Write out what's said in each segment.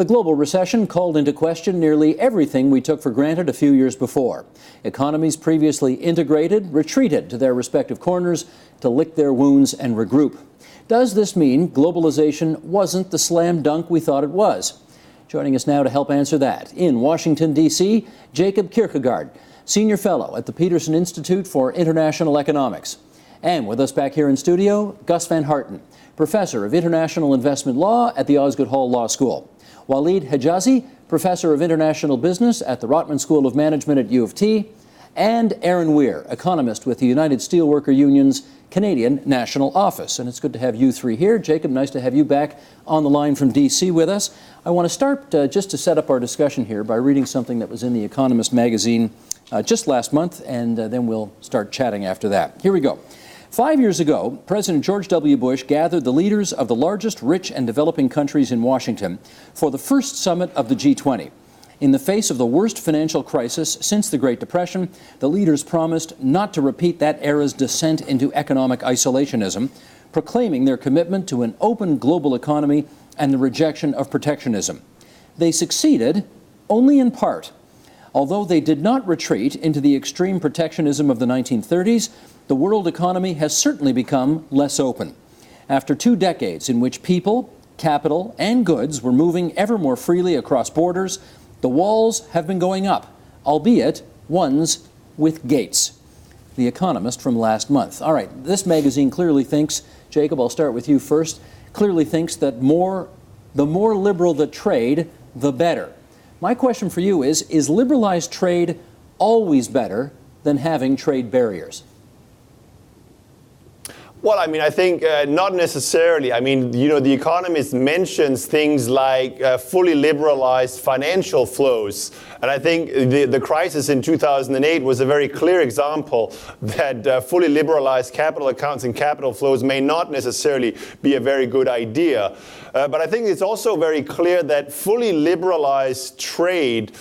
The global recession called into question nearly everything we took for granted a few years before. Economies previously integrated retreated to their respective corners to lick their wounds and regroup. Does this mean globalization wasn't the slam dunk we thought it was? Joining us now to help answer that, in Washington, D.C., Jacob Kierkegaard, Senior Fellow at the Peterson Institute for International Economics. And with us back here in studio, Gus Van Harten, Professor of International Investment Law at the Osgoode Hall Law School. Waleed Hejazi, Professor of International Business at the Rotman School of Management at U of T, and Aaron Weir, economist with the United Steelworker Union's Canadian National Office. And it's good to have you three here. Jacob, nice to have you back on the line from D.C. with us. I want to start just to set up our discussion here by reading something that was in The Economist magazine just last month, and then we'll start chatting after that. Here we go. 5 years ago, President George W. Bush gathered the leaders of the largest rich and developing countries in Washington for the first summit of the G20. In the face of the worst financial crisis since the Great Depression, the leaders promised not to repeat that era's descent into economic isolationism, proclaiming their commitment to an open global economy and the rejection of protectionism. They succeeded only in part. Although they did not retreat into the extreme protectionism of the 1930s, the world economy has certainly become less open. After 2 decades in which people, capital, and goods were moving ever more freely across borders, the walls have been going up, albeit ones with gates. The Economist from last month. All right, this magazine clearly thinks, Jacob, I'll start with you first, clearly thinks that the more liberal the trade, the better. My question for you is liberalized trade always better than having trade barriers? Well, I mean, I think not necessarily. I mean, you know, The Economist mentions things like fully liberalized financial flows. And I think the crisis in 2008 was a very clear example that fully liberalized capital accounts and capital flows may not necessarily be a very good idea. But I think it's also very clear that fully liberalized trade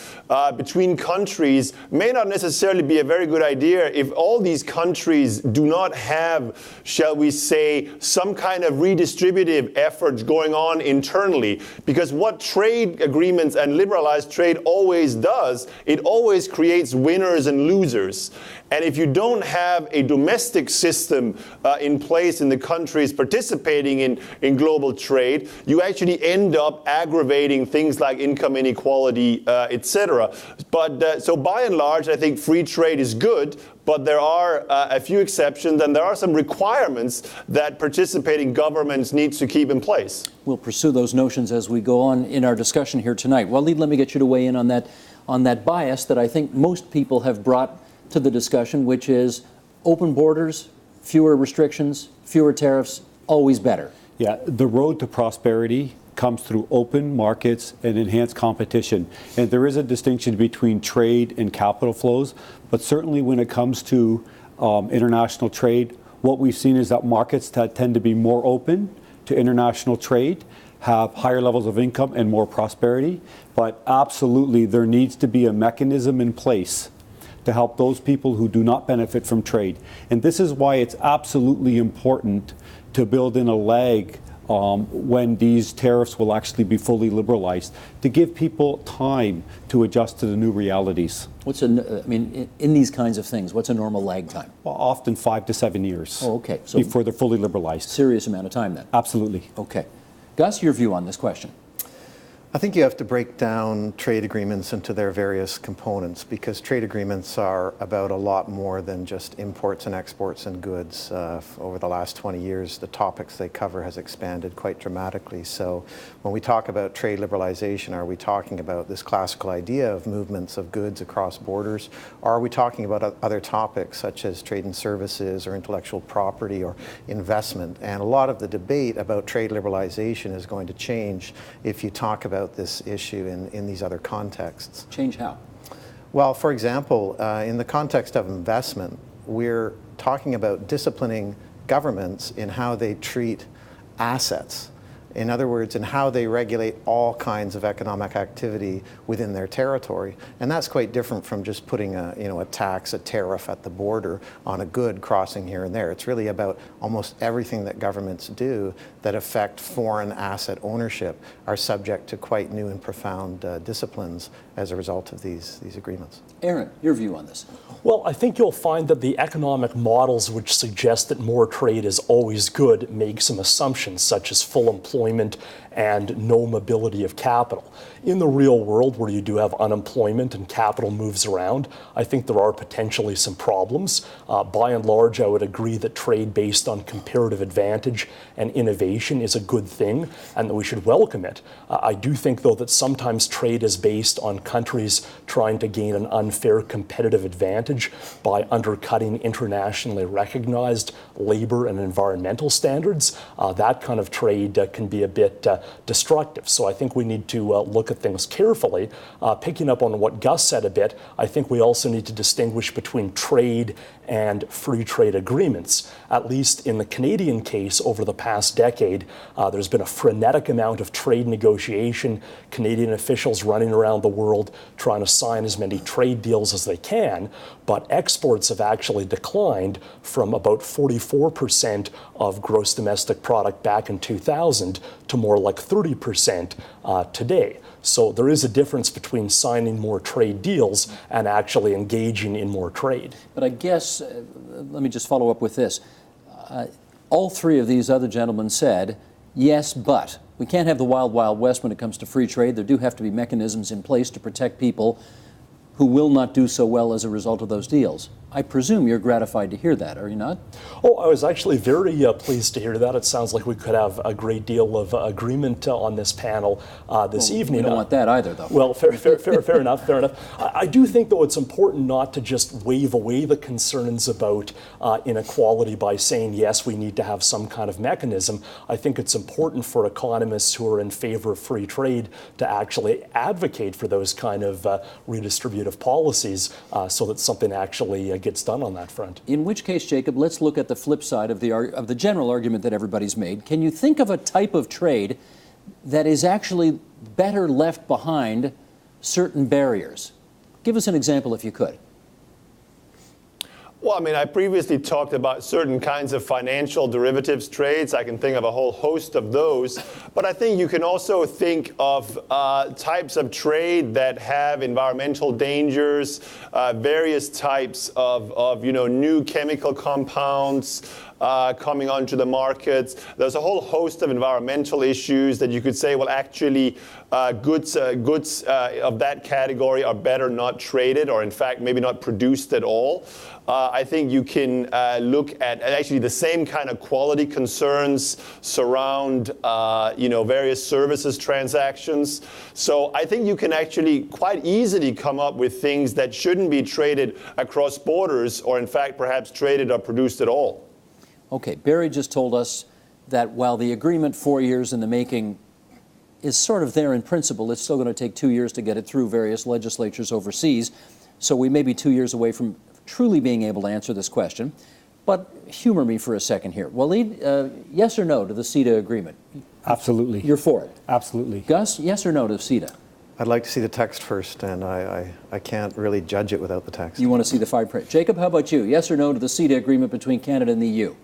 between countries may not necessarily be a very good idea if all these countries do not have, shall we say, some kind of redistributive efforts going on internally. Because what trade agreements and liberalized trade always does, it always creates winners and losers. And if you don't have a domestic system in place in the countries participating in global trade, you actually end up aggravating things like income inequality, etc. But so by and large, I think free trade is good, but there are a few exceptions, and there are some requirements that participating governments need to keep in place. We'll pursue those notions as we go on in our discussion here tonight. Waleed, let me get you to weigh in on that bias that I think most people have brought to the discussion, which is open borders, fewer restrictions, fewer tariffs, always better. Yeah, the road to prosperity comes through open markets and enhanced competition. And there is a distinction between trade and capital flows, but certainly when it comes to international trade, what we've seen is that markets that tend to be more open to international trade have higher levels of income and more prosperity. But absolutely, there needs to be a mechanism in place to help those people who do not benefit from trade. And this is why it's absolutely important to build in a lag when these tariffs will actually be fully liberalized, to give people time to adjust to the new realities. In these kinds of things, what's a normal lag time? Well, often 5 to 7 years. Oh, okay. So before they're fully liberalized. Serious amount of time then. Absolutely. Okay. Gus, your view on this question? I think you have to break down trade agreements into their various components, because trade agreements are about a lot more than just imports and exports and goods. Over the last 20 years, the topics they cover has expanded quite dramatically. So when we talk about trade liberalization, are we talking about this classical idea of movements of goods across borders? Or are we talking about other topics such as trade and services or intellectual property or investment? And a lot of the debate about trade liberalization is going to change if you talk about this issue in these other contexts. Change how? Well, for example, in the context of investment, we're talking about disciplining governments in how they treat assets. In other words, in how they regulate all kinds of economic activity within their territory. And that's quite different from just putting a tax, a tariff at the border on a good crossing here and there. It's really about almost everything that governments do that affect foreign asset ownership are subject to quite new and profound disciplines as a result of these agreements. Aaron, your view on this? Well, I think you'll find that the economic models which suggest that more trade is always good make some assumptions such as full employment and no mobility of capital. In the real world, where you do have unemployment and capital moves around, I think there are potentially some problems. By and large, I would agree that trade based on comparative advantage and innovation is a good thing and that we should welcome it. I do think, though, that sometimes trade is based on countries trying to gain an unfair competitive advantage by undercutting internationally recognized labor and environmental standards. That kind of trade can be a bit destructive. So I think we need to look at things carefully. Picking up on what Gus said a bit, I think we also need to distinguish between trade and free trade agreements. At least in the Canadian case, over the past decade, there's been a frenetic amount of trade negotiation, Canadian officials running around the world trying to sign as many trade deals as they can, but exports have actually declined from about 44% of gross domestic product back in 2000 to more like 30% today. So there is a difference between signing more trade deals and actually engaging in more trade. But I guess, let me just follow up with this. All three of these other gentlemen said, yes, but. We can't have the wild, wild west when it comes to free trade. There do have to be mechanisms in place to protect people who will not do so well as a result of those deals. I presume you're gratified to hear that, are you not? Oh, I was actually very pleased to hear that. It sounds like we could have a great deal of agreement on this panel this evening. We don't want that either, though. Well, fair enough, fair enough. I do think, though, it's important not to just wave away the concerns about inequality by saying, yes, we need to have some kind of mechanism. I think it's important for economists who are in favor of free trade to actually advocate for those kind of redistributive policies so that something actually gets done on that front. In which case, Jacob, let's look at the flip side of the general argument that everybody's made. Can you think of a type of trade that is actually better left behind certain barriers? Give us an example if you could. Well, I mean, I previously talked about certain kinds of financial derivatives trades. I can think of a whole host of those. But I think you can also think of types of trade that have environmental dangers, various types of new chemical compounds coming onto the markets. There's a whole host of environmental issues that you could say, well, actually, goods of that category are better not traded, or in fact, maybe not produced at all. I think you can look at actually the same kind of quality concerns surround various services transactions. So I think you can actually quite easily come up with things that shouldn't be traded across borders, or in fact perhaps traded or produced at all. Okay, Barry just told us that while the agreement 4 years in the making is sort of there in principle, it's still going to take 2 years to get it through various legislatures overseas. So we may be 2 years away from truly being able to answer this question. But humor me for a second here. Waleed, yes or no to the CETA agreement? Absolutely. You're for it? Absolutely. Gus, yes or no to CETA? I'd like to see the text first, and I can't really judge it without the text. You want to see the fine print. Jacob, how about you? Yes or no to the CETA agreement between Canada and the EU?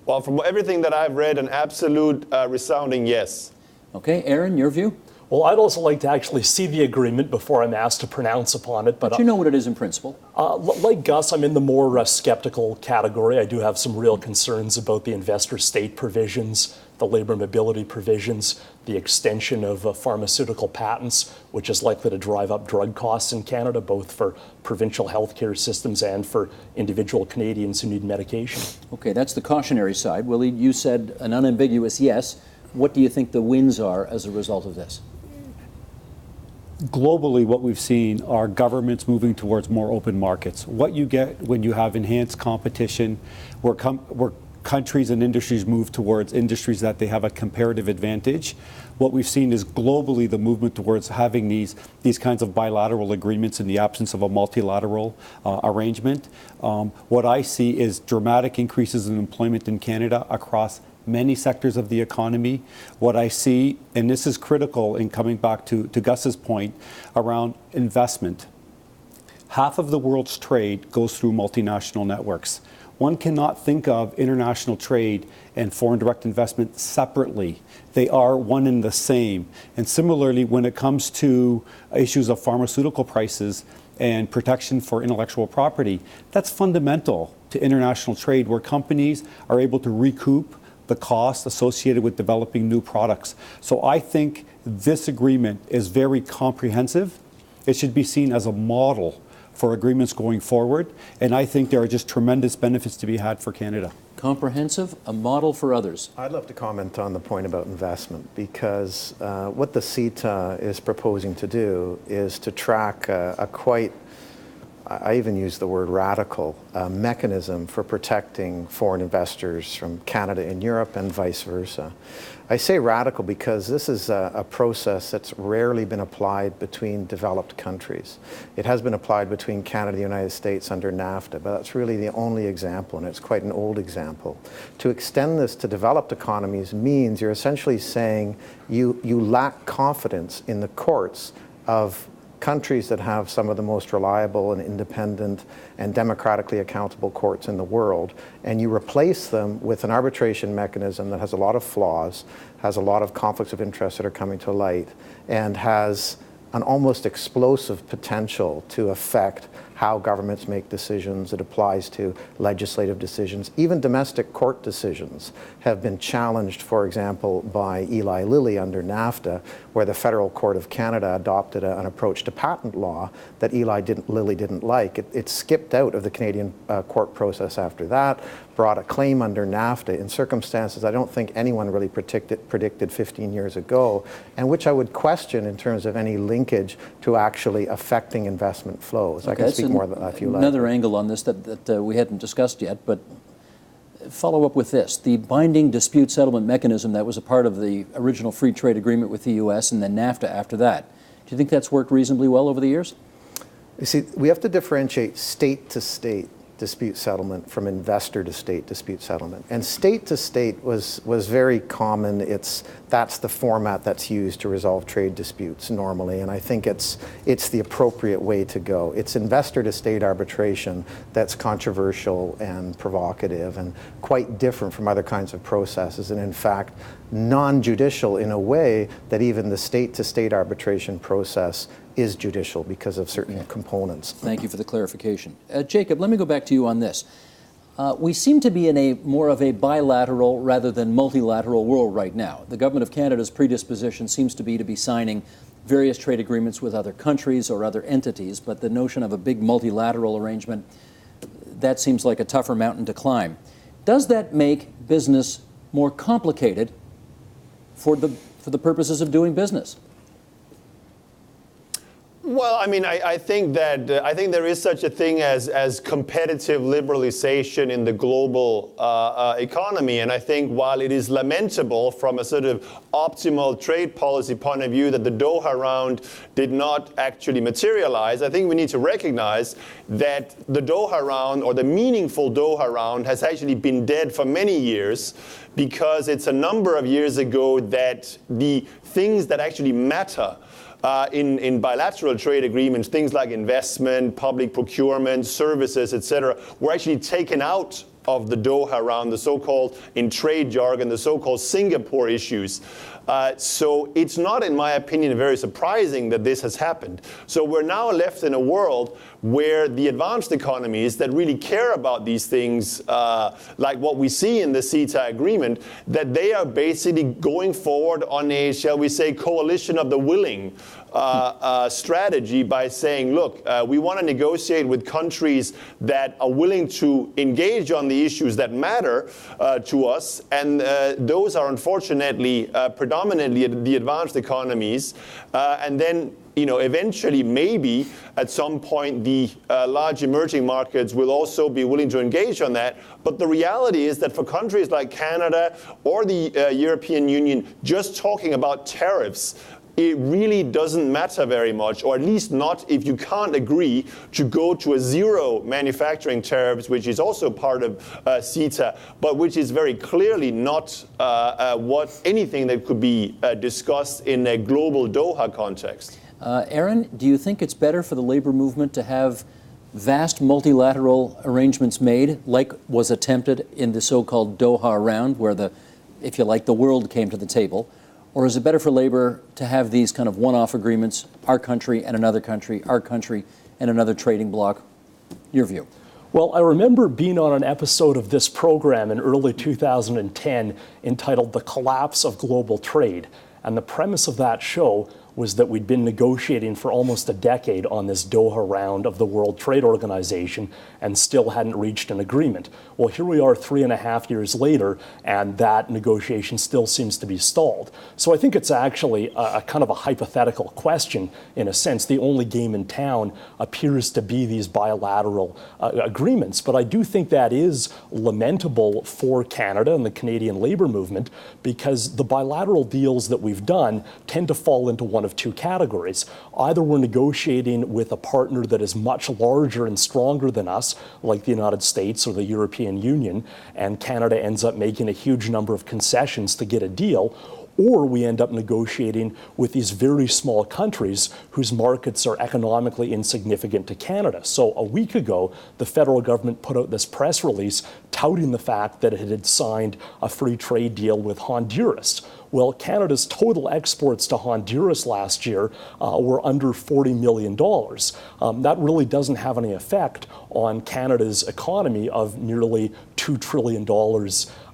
Well, from everything that I've read, an absolute resounding yes. Okay, Aaron, your view? Well, I'd also like to actually see the agreement before I'm asked to pronounce upon it. But you know what it is in principle. Like Gus, I'm in the more skeptical category. I do have some real concerns about the investor state provisions, the labor mobility provisions, the extension of pharmaceutical patents, which is likely to drive up drug costs in Canada, both for provincial healthcare systems and for individual Canadians who need medication. Okay, that's the cautionary side. Willie, you said an unambiguous yes. What do you think the wins are as a result of this? Globally, what we've seen are governments moving towards more open markets. What you get when you have enhanced competition, where countries and industries move towards industries that they have a comparative advantage. What we've seen is globally the movement towards having these kinds of bilateral agreements in the absence of a multilateral arrangement. What I see is dramatic increases in employment in Canada across many sectors of the economy. What I see, and this is critical in coming back to Gus's point around investment. Half of the world's trade goes through multinational networks. One cannot think of international trade and foreign direct investment separately. They are one and the same. And similarly, when it comes to issues of pharmaceutical prices and protection for intellectual property, that's fundamental to international trade, where companies are able to recoup the costs associated with developing new products. So I think this agreement is very comprehensive. It should be seen as a model for agreements going forward, and I think there are just tremendous benefits to be had for Canada. Comprehensive, a model for others. I'd love to comment on the point about investment, because what the CETA is proposing to do is to track a quite, I even use the word radical, mechanism for protecting foreign investors from Canada and Europe and vice versa. I say radical because this is a process that's rarely been applied between developed countries. It has been applied between Canada and the United States under NAFTA, but that's really the only example, and it's quite an old example. To extend this to developed economies means you're essentially saying you lack confidence in the courts of countries that have some of the most reliable and independent and democratically accountable courts in the world, and you replace them with an arbitration mechanism that has a lot of flaws, has a lot of conflicts of interest that are coming to light, and has an almost explosive potential to affect how governments make decisions. It applies to legislative decisions. Even domestic court decisions have been challenged, for example, by Eli Lilly under NAFTA, where the Federal Court of Canada adopted an approach to patent law that Lilly didn't like. It skipped out of the Canadian court process after that, brought a claim under NAFTA in circumstances I don't think anyone really predicted 15 years ago, and which I would question in terms of any linkage to actually affecting investment flows. Okay, I can speak more if you like. Another angle on this that we hadn't discussed yet, but follow up with this. The binding dispute settlement mechanism that was a part of the original free trade agreement with the U.S. and then NAFTA after that. Do you think that's worked reasonably well over the years? You see, we have to differentiate state-to-state dispute settlement from investor-to-state dispute settlement. And state-to-state was very common. That's the format that's used to resolve trade disputes normally, and I think it's the appropriate way to go. It's investor-to-state arbitration that's controversial and provocative and quite different from other kinds of processes, and in fact, non-judicial in a way that even the state-to-state arbitration process is judicial because of certain components. Thank you for the clarification. Jacob, let me go back to you on this. We seem to be in more of a bilateral rather than multilateral world right now. The Government of Canada's predisposition seems to be signing various trade agreements with other countries or other entities, but the notion of a big multilateral arrangement, that seems like a tougher mountain to climb. Does that make business more complicated for the purposes of doing business? Well, I mean, I think that I think there is such a thing as competitive liberalization in the global economy, and I think while it is lamentable from a sort of optimal trade policy point of view that the Doha round did not actually materialize, I think we need to recognize that the Doha round, or the meaningful Doha round, has actually been dead for many years, because it's a number of years ago that the things that actually matter in bilateral trade agreements, things like investment, public procurement, services, etc., were actually taken out of the Doha round, the so-called, in trade jargon, the so-called Singapore issues. So it's not, in my opinion, very surprising that this has happened. So we're now left in a world where the advanced economies that really care about these things, like what we see in the CETA agreement, that they are basically going forward on a, shall we say, coalition of the willing, strategy by saying, look, we want to negotiate with countries that are willing to engage on the issues that matter to us, and those are unfortunately predominantly the advanced economies, and then eventually, maybe at some point, the large emerging markets will also be willing to engage on that. But the reality is that for countries like Canada or the European Union, just talking about tariffs, it really doesn't matter very much, or at least not if you can't agree to go to a zero manufacturing tariffs, which is also part of CETA, but which is very clearly not anything that could be discussed in a global Doha context. Aaron, do you think it's better for the labor movement to have vast multilateral arrangements made, like was attempted in the so-called Doha round, where if you like, the world came to the table? Or is it better for labor to have these kind of one-off agreements, our country and another country, our country and another trading bloc? Your view. Well, I remember being on an episode of this program in early 2010 entitled The Collapse of Global Trade. And the premise of that show was that we'd been negotiating for almost a decade on this Doha round of the World Trade Organization and still hadn't reached an agreement. Well, here we are 3.5 years later, and that negotiation still seems to be stalled. So I think it's actually a kind of a hypothetical question in a sense. The only game in town appears to be these bilateral agreements. But I do think that is lamentable for Canada and the Canadian labor movement, because the bilateral deals that we've done tend to fall into one of two categories. Either we're negotiating with a partner that is much larger and stronger than us, like the United States or the European Union, and Canada ends up making a huge number of concessions to get a deal, or we end up negotiating with these very small countries whose markets are economically insignificant to Canada. So a week ago, the federal government put out this press release touting the fact that it had signed a free trade deal with Honduras. Well, Canada's total exports to Honduras last year were under $40 million. That really doesn't have any effect on Canada's economy of nearly $2 trillion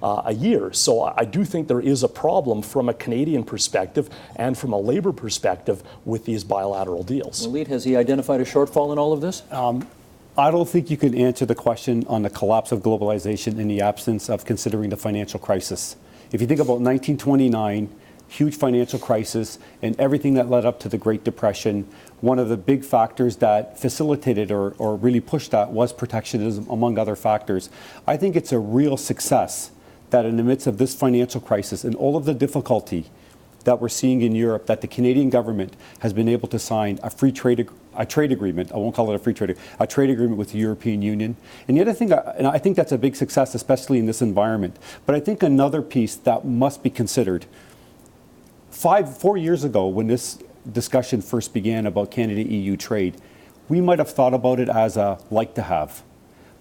a year. So I do think there is a problem from a Canadian perspective and from a labor perspective with these bilateral deals. Walid, has he identified a shortfall in all of this? I don't think you can answer the question on the collapse of globalization in the absence of considering the financial crisis. If you think about 1929, huge financial crisis and everything that led up to the Great Depression, one of the big factors that facilitated or really pushed that was protectionism, among other factors. I think it's a real success that in the midst of this financial crisis and all of the difficulty that we're seeing in Europe, that the Canadian government has been able to sign a trade agreement. I won't call it a free trade, a trade agreement with the European Union. And the other thing, and I think that's a big success, especially in this environment. But I think another piece that must be considered, 4 years ago, when this discussion first began about Canada-EU trade, we might have thought about it as a like to have.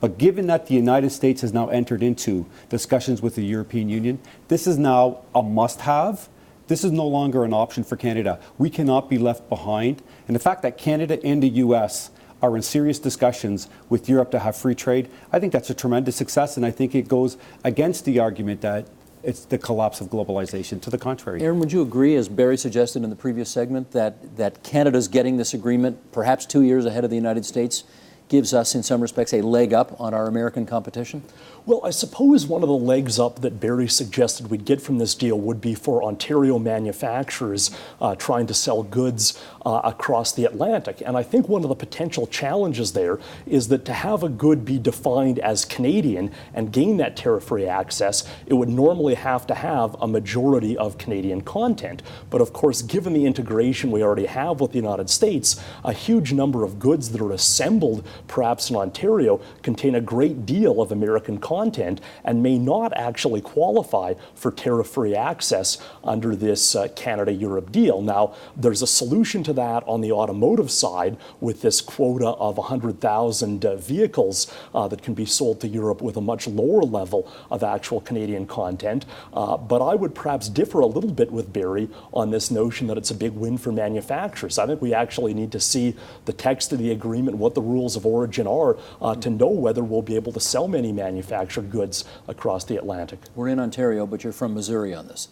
But given that the United States has now entered into discussions with the European Union, this is now a must-have. This is no longer an option for Canada. We cannot be left behind. And the fact that Canada and the U.S. are in serious discussions with Europe to have free trade, I think that's a tremendous success. And I think it goes against the argument that it's the collapse of globalization. To the contrary. Aaron, would you agree, as Barry suggested in the previous segment, that Canada's getting this agreement perhaps 2 years ahead of the United States gives us, in some respects, a leg up on our American competition? Well, I suppose one of the legs up that Barry suggested we'd get from this deal would be for Ontario manufacturers trying to sell goods across the Atlantic. And I think one of the potential challenges there is that to have a good be defined as Canadian and gain that tariff-free access, it would normally have to have a majority of Canadian content. But of course, given the integration we already have with the United States, a huge number of goods that are assembled perhaps in Ontario contain a great deal of American content and may not actually qualify for tariff-free access under this Canada-Europe deal. Now, there's a solution to that on the automotive side with this quota of 100,000 vehicles that can be sold to Europe with a much lower level of actual Canadian content. But I would perhaps differ a little bit with Barry on this notion that it's a big win for manufacturers. I think we actually need to see the text of the agreement, what the rules of origin are, to know whether we'll be able to sell many manufactured goods across the Atlantic. We're in Ontario, but you're from Missouri on this.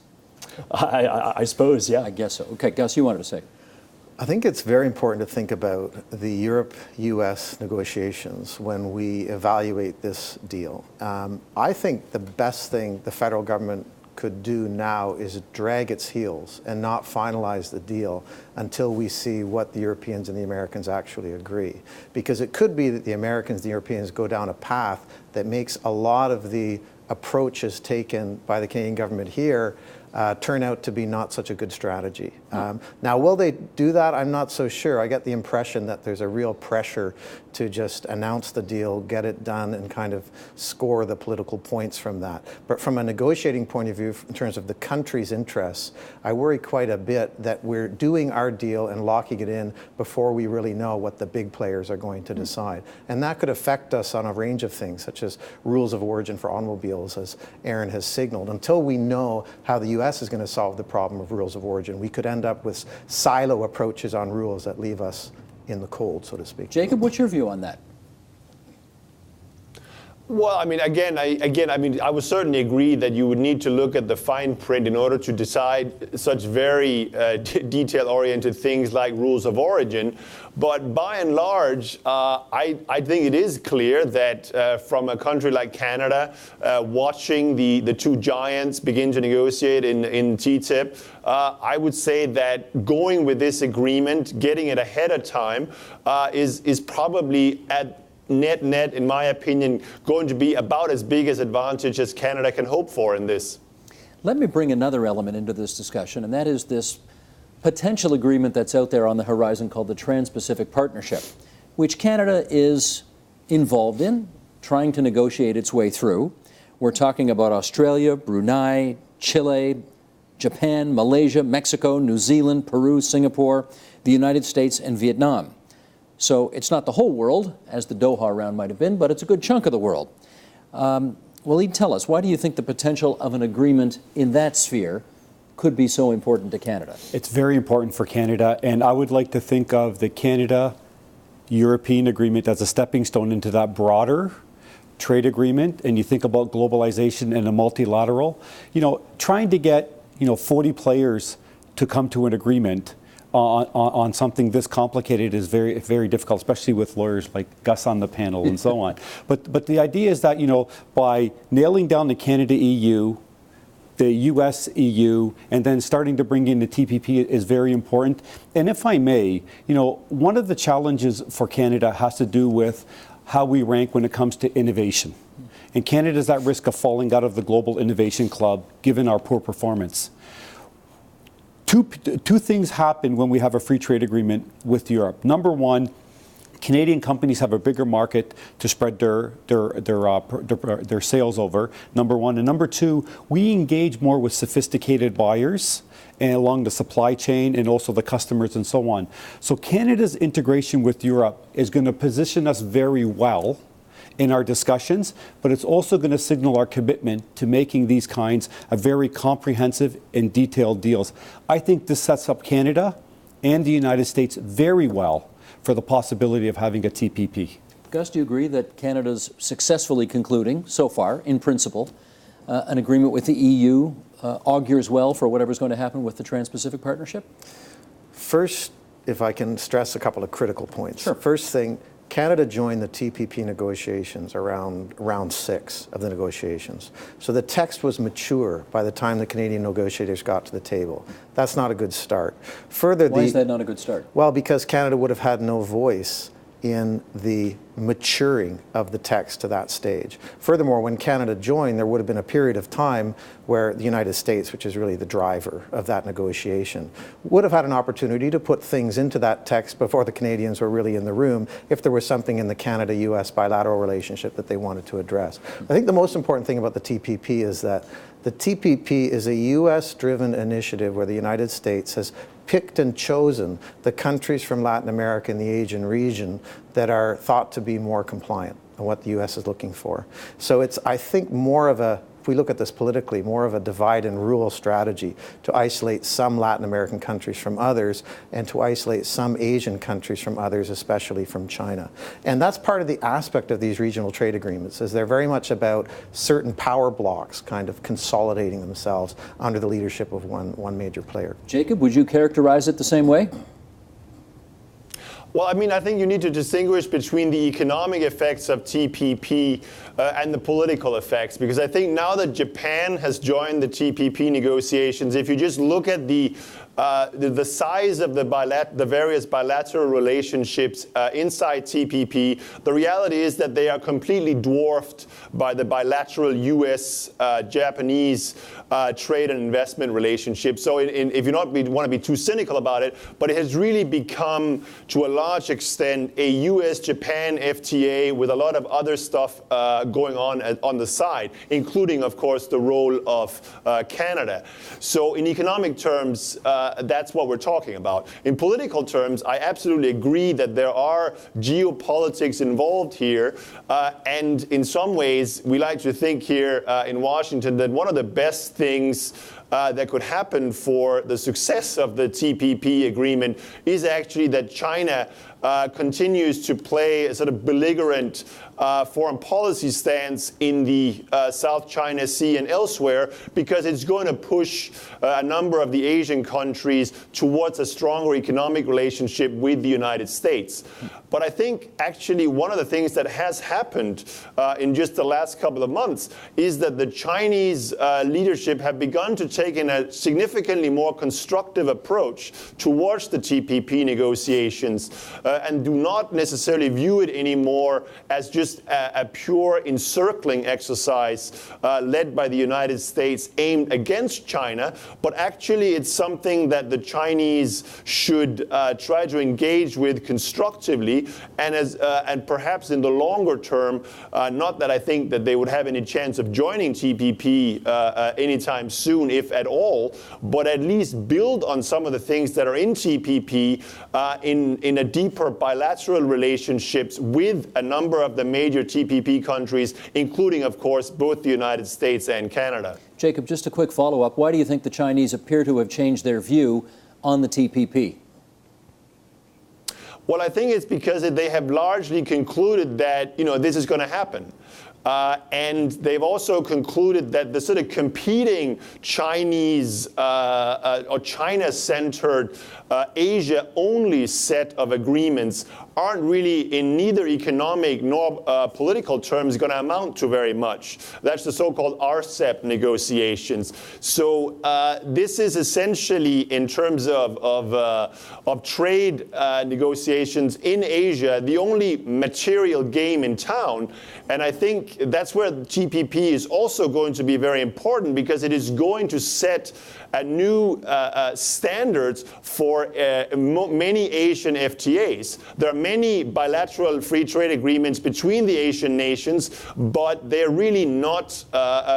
I suppose, yeah. I guess so. Okay, Gus, you wanted to say. I think it's very important to think about the Europe-U.S. negotiations when we evaluate this deal. I think the best thing the federal government could do now is drag its heels and not finalize the deal until we see what the Europeans and the Americans actually agree. Because it could be that the Americans and the Europeans go down a path that makes a lot of the approaches taken by the Canadian government here turn out to be not such a good strategy. Now, will they do that? I'm not so sure. I get the impression that there's a real pressure to just announce the deal, get it done, and kind of score the political points from that. But from a negotiating point of view, in terms of the country's interests, I worry quite a bit that we're doing our deal and locking it in before we really know what the big players are going to decide. And that could affect us on a range of things, such as rules of origin for automobiles, as Aaron has signaled. Until we know how the U.S. is going to solve the problem of rules of origin, we could end up with silo approaches on rules that leave us in the cold, so to speak. Jacob, what's your view on that? Well, I mean, I would certainly agree that you would need to look at the fine print in order to decide such very detail-oriented things like rules of origin. But by and large, I think it is clear that from a country like Canada, watching the two giants begin to negotiate in TTIP, I would say that going with this agreement, getting it ahead of time, is probably at net, in my opinion, going to be about as big as advantage as Canada can hope for in this. Let me bring another element into this discussion, and that is this potential agreement that's out there on the horizon called the Trans-Pacific Partnership, which Canada is involved in, trying to negotiate its way through. We're talking about Australia, Brunei, Chile, Japan, Malaysia, Mexico, New Zealand, Peru, Singapore, the United States, and Vietnam. So it's not the whole world, as the Doha round might have been, but it's a good chunk of the world. Waleed, tell us, why do you think the potential of an agreement in that sphere could be so important to Canada? It's very important for Canada, and I would like to think of the Canada-European agreement as a stepping stone into that broader trade agreement. And you think about globalization and a multilateral, trying to get 40 players to come to an agreement on something this complicated is very, very difficult, especially with lawyers like Gus on the panel and so on. But the idea is that, by nailing down the Canada-EU, the US-EU, and then starting to bring in the TPP is very important. And if I may, one of the challenges for Canada has to do with how we rank when it comes to innovation. And Canada is at risk of falling out of the Global Innovation Club, given our poor performance. Two things happen when we have a free trade agreement with Europe. Number one, Canadian companies have a bigger market to spread their sales over, number one. And number two, we engage more with sophisticated buyers and along the supply chain and also the customers and so on. So Canada's integration with Europe is going to position us very well in our discussions, but it's also going to signal our commitment to making these kinds of very comprehensive and detailed deals. I think this sets up Canada and the United States very well for the possibility of having a TPP. Gus, do you agree that Canada's successfully concluding, so far, in principle, an agreement with the EU augurs well for whatever's going to happen with the Trans-Pacific Partnership? First, if I can stress a couple of critical points. Sure. First thing, Canada joined the TPP negotiations around round 6 of the negotiations. So the text was mature by the time the Canadian negotiators got to the table. That's not a good start. Further, why is that not a good start? Well, because Canada would have had no voice in the maturing of the text to that stage. Furthermore, when Canada joined, there would have been a period of time where the United States, which is really the driver of that negotiation, would have had an opportunity to put things into that text before the Canadians were really in the room if there was something in the Canada-US bilateral relationship that they wanted to address. I think the most important thing about the TPP is that the TPP is a US-driven initiative where the United States has picked and chosen the countries from Latin America and the Asian region that are thought to be more compliant and what the U.S. is looking for. So it's, I think, more of a, if we look at this politically, more of a divide and rule strategy to isolate some Latin American countries from others and to isolate some Asian countries from others, especially from China. And that's part of the aspect of these regional trade agreements, is they're very much about certain power blocks kind of consolidating themselves under the leadership of one major player. Jacob, would you characterize it the same way? Well, I mean, I think you need to distinguish between the economic effects of TPP and the political effects, because I think now that Japan has joined the TPP negotiations, if you just look at the size of the various bilateral relationships inside TPP, the reality is that they are completely dwarfed by the bilateral U.S.-Japanese trade and investment relationship. So if you don't want to be too cynical about it, but it has really become, to a large extent, a U.S.-Japan FTA with a lot of other stuff going on the side, including, of course, the role of Canada. So in economic terms, that's what we're talking about. In political terms, I absolutely agree that there are geopolitics involved here. And in some ways, we like to think here in Washington that one of the best things that could happen for the success of the TPP agreement is actually that China continues to play a sort of belligerent foreign policy stance in the South China Sea and elsewhere, because it's going to push a number of the Asian countries towards a stronger economic relationship with the United States. But I think actually one of the things that has happened in just the last couple of months is that the Chinese leadership have begun to take in a significantly more constructive approach towards the TPP negotiations and do not necessarily view it anymore as just a pure encircling exercise led by the United States aimed against China, but actually it's something that the Chinese should try to engage with constructively, and perhaps in the longer term, not that I think that they would have any chance of joining TPP anytime soon, if at all, but at least build on some of the things that are in TPP in a deeper bilateral relationships with a number of the major TPP countries, including, of course, both the United States and Canada. Jacob, just a quick follow-up. Why do you think the Chinese appear to have changed their view on the TPP? Well, I think it's because they have largely concluded that, this is going to happen. And they've also concluded that the sort of competing Chinese or China-centered Asia-only set of agreements aren't really, in neither economic nor political terms, going to amount to very much. That's the so-called RCEP negotiations. So this is essentially, in terms of trade negotiations in Asia, the only material game in town. And I think that's where the TPP is also going to be very important, because it is going to set a new standards for many Asian FTAs. There are many bilateral free trade agreements between the Asian nations, but they're really not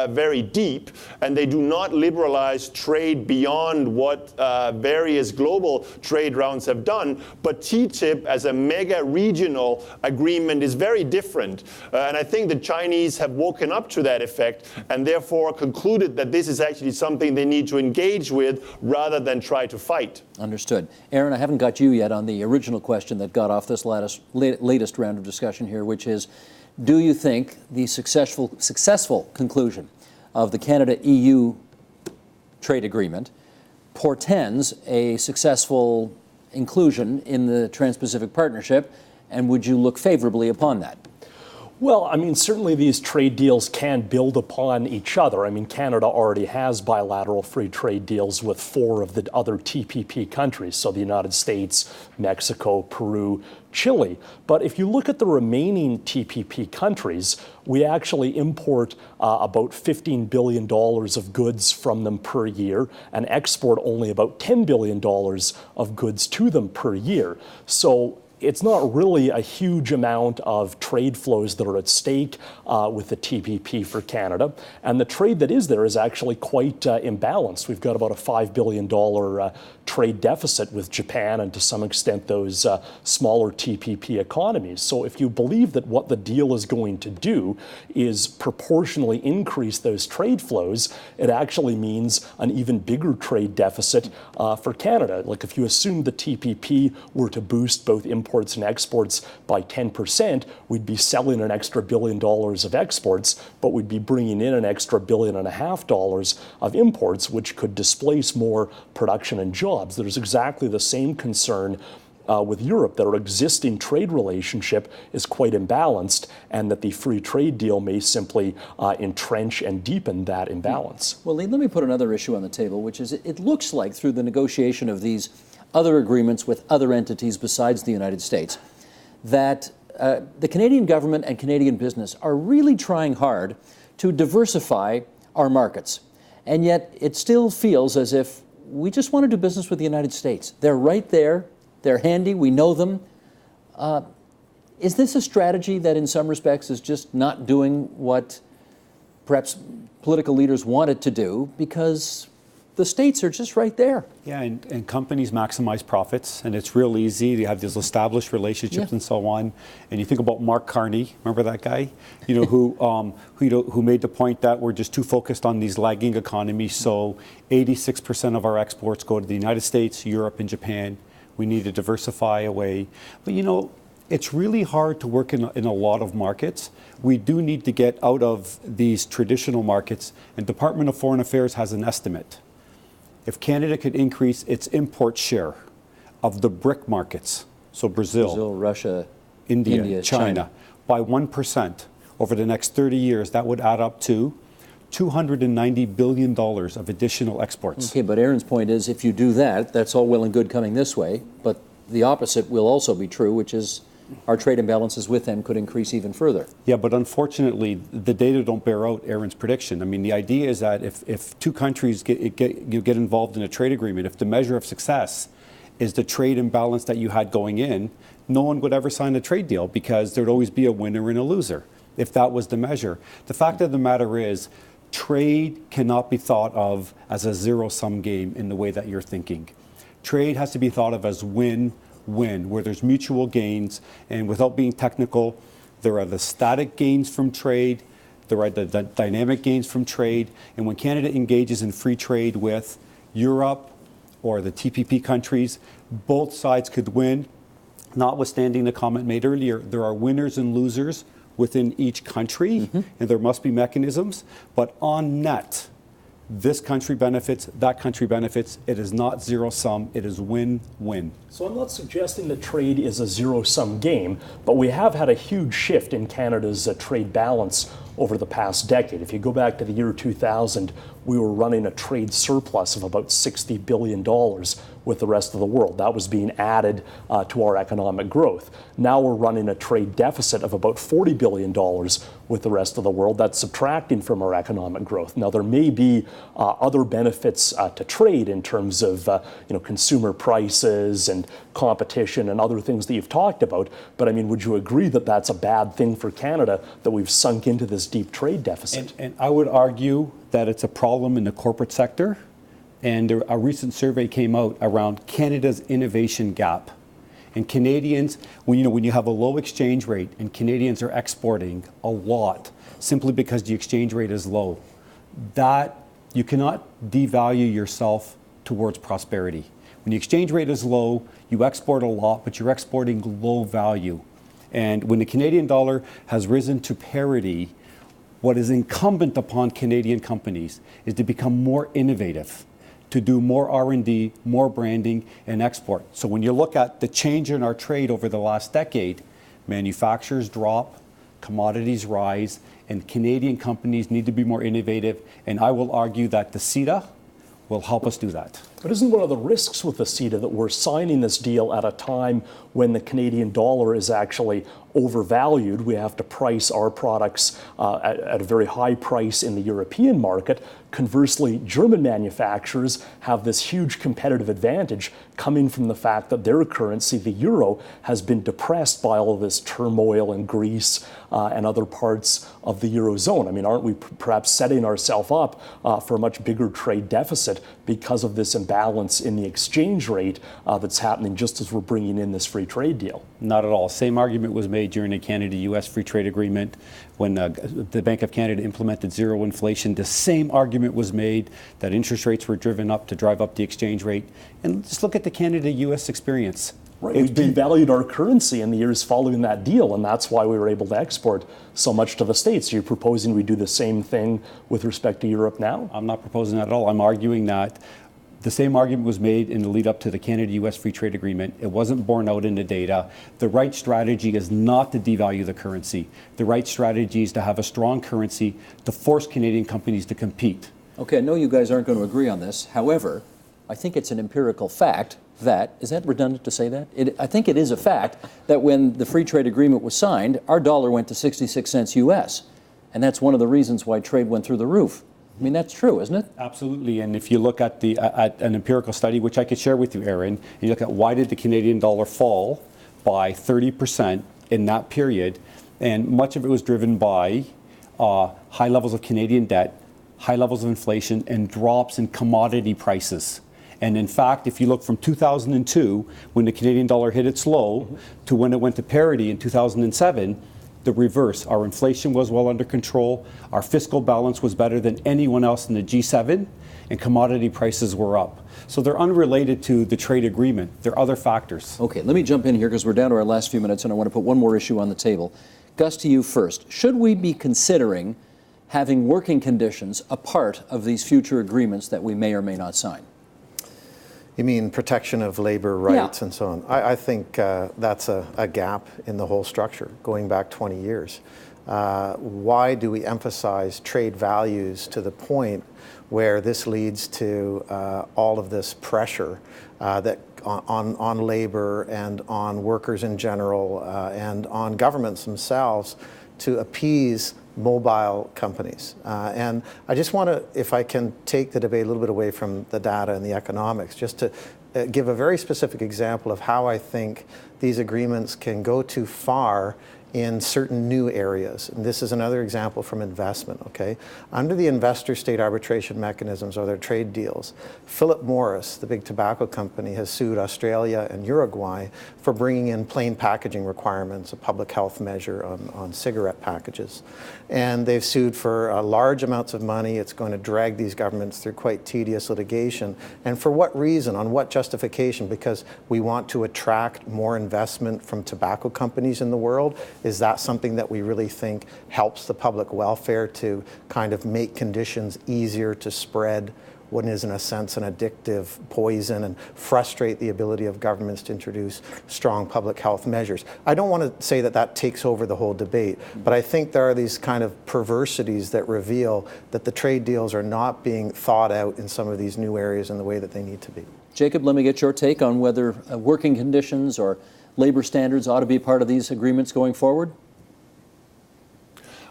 very deep, and they do not liberalize trade beyond what various global trade rounds have done. But TTIP, as a mega regional agreement, is very different. And I think the Chinese have woken up to that effect, and therefore concluded that this is actually something they need to engage with rather than try to fight. Understood. Aaron, I haven't got you yet on the original question that got off this latest round of discussion here, which is, do you think the successful conclusion of the Canada-EU trade agreement portends a successful inclusion in the Trans-Pacific Partnership, and would you look favorably upon that? Well, I mean, certainly these trade deals can build upon each other. I mean, Canada already has bilateral free trade deals with 4 of the other TPP countries, so the United States, Mexico, Peru, Chile. But if you look at the remaining TPP countries, we actually import about $15 billion of goods from them per year and export only about $10 billion of goods to them per year. So it's not really a huge amount of trade flows that are at stake with the TPP for Canada. And the trade that is there is actually quite imbalanced. We've got about a $5 billion trade deficit with Japan and to some extent those smaller TPP economies. So if you believe that what the deal is going to do is proportionally increase those trade flows, it actually means an even bigger trade deficit for Canada. Like if you assume the TPP were to boost both imports and exports by 10%, we'd be selling an extra $1 billion of exports, but we'd be bringing in an extra $1.5 billion of imports, which could displace more production and jobs. There's exactly the same concern with Europe, that our existing trade relationship is quite imbalanced, and that the free trade deal may simply entrench and deepen that imbalance. Well, Lee, let me put another issue on the table, which is it looks like through the negotiation of these other agreements with other entities besides the United States, that the Canadian government and Canadian business are really trying hard to diversify our markets. And yet it still feels as if we just want to do business with the United States. They're right there. They're handy. We know them. Is this a strategy that in some respects is just not doing what perhaps political leaders want it to do because the states are just right there? Yeah, and companies maximize profits, and it's real easy. They have these established relationships and so on. And you think about Mark Carney, remember that guy? Who made the point that we're just too focused on these lagging economies. So 86% of our exports go to the United States, Europe, and Japan. We need to diversify away. But it's really hard to work in a lot of markets. We do need to get out of these traditional markets, and Department of Foreign Affairs has an estimate. If Canada could increase its import share of the BRIC markets, so Brazil, Russia, India, China, by 1% over the next 30 years, that would add up to $290 billion of additional exports. Okay, but Aaron's point is if you do that, that's all well and good coming this way, but the opposite will also be true, which is our trade imbalances with them could increase even further. Yeah, but unfortunately, the data don't bear out Aaron's prediction. I mean, the idea is that if two countries get involved in a trade agreement, if the measure of success is the trade imbalance that you had going in, no one would ever sign a trade deal because there'd always be a winner and a loser if that was the measure. The fact of the matter is, trade cannot be thought of as a zero-sum game in the way that you're thinking. Trade has to be thought of as win-win, where there's mutual gains, and without being technical, there are the static gains from trade, there are the dynamic gains from trade, and when Canada engages in free trade with Europe or the TPP countries, both sides could win. Notwithstanding the comment made earlier, there are winners and losers within each country, and there must be mechanisms, but on net, this country benefits, that country benefits. It is not zero-sum, it is win-win. So I'm not suggesting that trade is a zero-sum game, but we have had a huge shift in Canada's trade balance over the past decade. If you go back to the year 2000, we were running a trade surplus of about $60 billion with the rest of the world. That was being added to our economic growth. Now we're running a trade deficit of about $40 billion with the rest of the world. That's subtracting from our economic growth. Now there may be other benefits to trade in terms of consumer prices and competition and other things that you've talked about, but I mean, would you agree that that's a bad thing for Canada, that we've sunk into this deep trade deficit? And I would argue that it's a problem in the corporate sector. And a recent survey came out around Canada's innovation gap. And Canadians, when you have a low exchange rate and Canadians are exporting a lot simply because the exchange rate is low, that you cannot devalue yourself towards prosperity. When the exchange rate is low, you export a lot, but you're exporting low value. And when the Canadian dollar has risen to parity, what is incumbent upon Canadian companies is to become more innovative, to do more R&D, more branding, and export. So when you look at the change in our trade over the last decade, manufacturers drop, commodities rise, and Canadian companies need to be more innovative. And I will argue that the CETA will help us do that. But isn't one of the risks with the CETA that we're signing this deal at a time when the Canadian dollar is actually overvalued? We have to price our products at a very high price in the European market. Conversely, German manufacturers have this huge competitive advantage coming from the fact that their currency, the euro, has been depressed by all of this turmoil in Greece and other parts of the Eurozone. I mean, aren't we perhaps setting ourselves up for a much bigger trade deficit because of this imbalance in the exchange rate that's happening just as we're bringing in this free trade deal? Not at all. Same argument was made during the Canada-US free trade agreement when the Bank of Canada implemented zero inflation. The same argument was made that interest rates were driven up to drive up the exchange rate. And just look at the Canada-US experience. Right, we devalued our currency in the years following that deal, and that's why we were able to export so much to the States. You're proposing we do the same thing with respect to Europe now? I'm not proposing that at all. I'm arguing that The same argument was made in the lead up to the Canada-US Free Trade Agreement. It wasn't borne out in the data. The right strategy is not to devalue the currency. The right strategy is to have a strong currency to force Canadian companies to compete. Okay, I know you guys aren't going to agree on this. However, I think it's an empirical fact that, is that redundant to say that? I think it is a fact that when the Free Trade Agreement was signed, our dollar went to 66 cents US. And that's one of the reasons why trade went through the roof. I mean, that's true, isn't it? Absolutely. And if you look at at an empirical study, which I could share with you, Aaron, and you look at why did the Canadian dollar fall by 30% in that period, and much of it was driven by high levels of Canadian debt, high levels of inflation, and drops in commodity prices. And in fact, if you look from 2002, when the Canadian dollar hit its low, to when it went to parity in 2007, the reverse. Our inflation was well under control, our fiscal balance was better than anyone else in the G7, and commodity prices were up. So they're unrelated to the trade agreement. There are other factors. Okay, let me jump in here because we're down to our last few minutes and I want to put one more issue on the table. Gus, to you first. Should we be considering having working conditions a part of these future agreements that we may or may not sign? You mean protection of labor rights and so on? I think that's a gap in the whole structure going back 20 years. Why do we emphasize trade values to the point where this leads to all of this pressure that on labor and on workers in general and on governments themselves to appease mobile companies? And I just want to, if I can take the debate a little bit away from the data and the economics, just to give a very specific example of how I think these agreements can go too far in certain new areas. And this is another example from investment, okay? Under the investor state arbitration mechanisms or their trade deals, Philip Morris, the big tobacco company, has sued Australia and Uruguay for bringing in plain packaging requirements, a public health measure on cigarette packages. And they've sued for large amounts of money. It's going to drag these governments through quite tedious litigation. And for what reason? On what justification? Because we want to attract more investment from tobacco companies in the world? Is that something that we really think helps the public welfare to kind of make conditions easier to spread what is in a sense an addictive poison and frustrate the ability of governments to introduce strong public health measures? I don't want to say that that takes over the whole debate, but I think there are these kind of perversities that reveal that the trade deals are not being thought out in some of these new areas in the way that they need to be. Jacob, let me get your take on whether working conditions or labor standards ought to be part of these agreements going forward?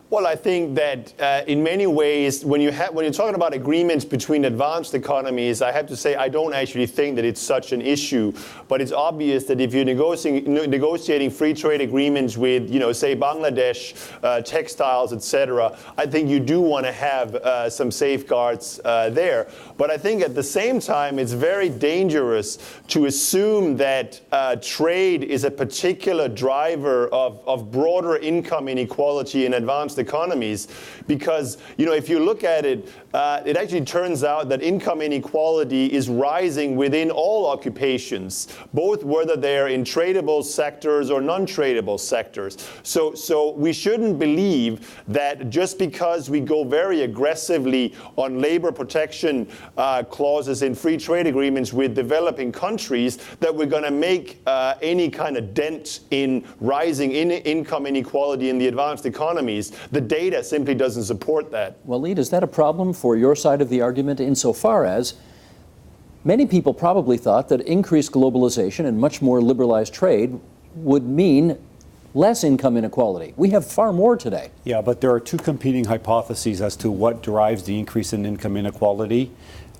Well, I think that in many ways, when you're talking about agreements between advanced economies, I have to say I don't actually think that it's such an issue. But it's obvious that if you're negotiating free trade agreements with, say Bangladesh, textiles, etc., I think you do want to have some safeguards there. But I think at the same time, it's very dangerous to assume that trade is a particular driver of broader income inequality in advanced economies, because if you look at it, it actually turns out that income inequality is rising within all occupations, both whether they're in tradable sectors or non-tradable sectors. So we shouldn't believe that just because we go very aggressively on labor protection clauses in free trade agreements with developing countries that we're going to make any kind of dent in rising income inequality in the advanced economies. The data simply doesn't support that. Waleed, is that a problem for your side of the argument insofar as many people probably thought that increased globalization and much more liberalized trade would mean less income inequality? We have far more today. Yeah, but there are two competing hypotheses as to what drives the increase in income inequality.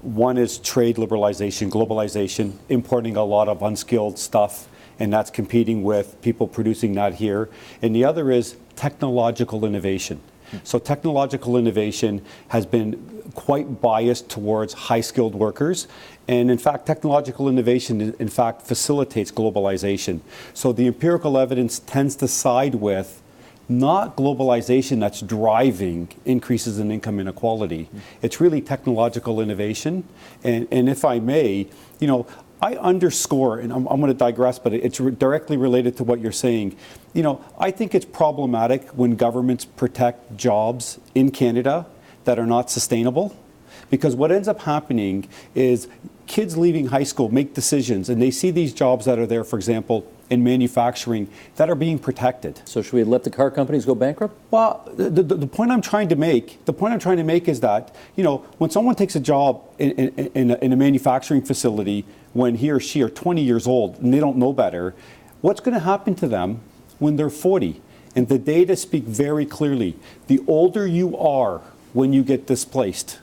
One is trade liberalization, globalization, importing a lot of unskilled stuff, and that's competing with people producing that here. And the other is technological innovation. So technological innovation has been quite biased towards high-skilled workers. And in fact, technological innovation, in fact, facilitates globalization. So the empirical evidence tends to side with not globalization that's driving increases in income inequality. It's really technological innovation. And if I may, I underscore, and I'm going to digress, but it's directly related to what you're saying. I think it's problematic when governments protect jobs in Canada that are not sustainable, Because what ends up happening is kids leaving high school make decisions, and they see these jobs that are there, for example, in manufacturing, that are being protected. So should we let the car companies go bankrupt? Well, the point I'm trying to make, is that, you know, when someone takes a job in a manufacturing facility when he or she are 20 years old and they don't know better, what's going to happen to them when they're 40? And the data speak very clearly. The older you are when you get displaced,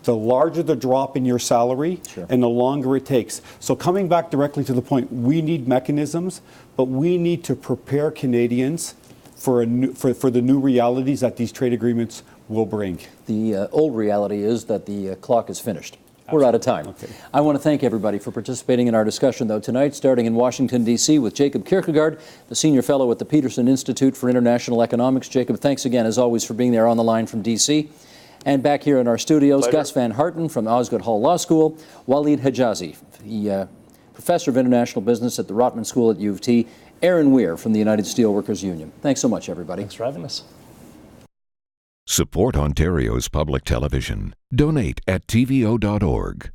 the larger the drop in your salary, and the longer it takes. So coming back directly to the point, we need mechanisms, but we need to prepare Canadians for the new realities that these trade agreements will bring. The old reality is that the clock is finished. We're out of time. Okay. I want to thank everybody for participating in our discussion, though, tonight, starting in Washington, D.C. with Jacob Kierkegaard, the Senior Fellow at the Peterson Institute for International Economics. Jacob, thanks again, as always, for being there on the line from D.C. And back here in our studios, Pleasure. Gus Van Harten from Osgoode Hall Law School, Waleed Hijazi, the Professor of International Business at the Rotman School at U of T, Aaron Weir from the United Steelworkers Union. Thanks so much, everybody. Thanks for having us. Support Ontario's public television. Donate at tvo.org.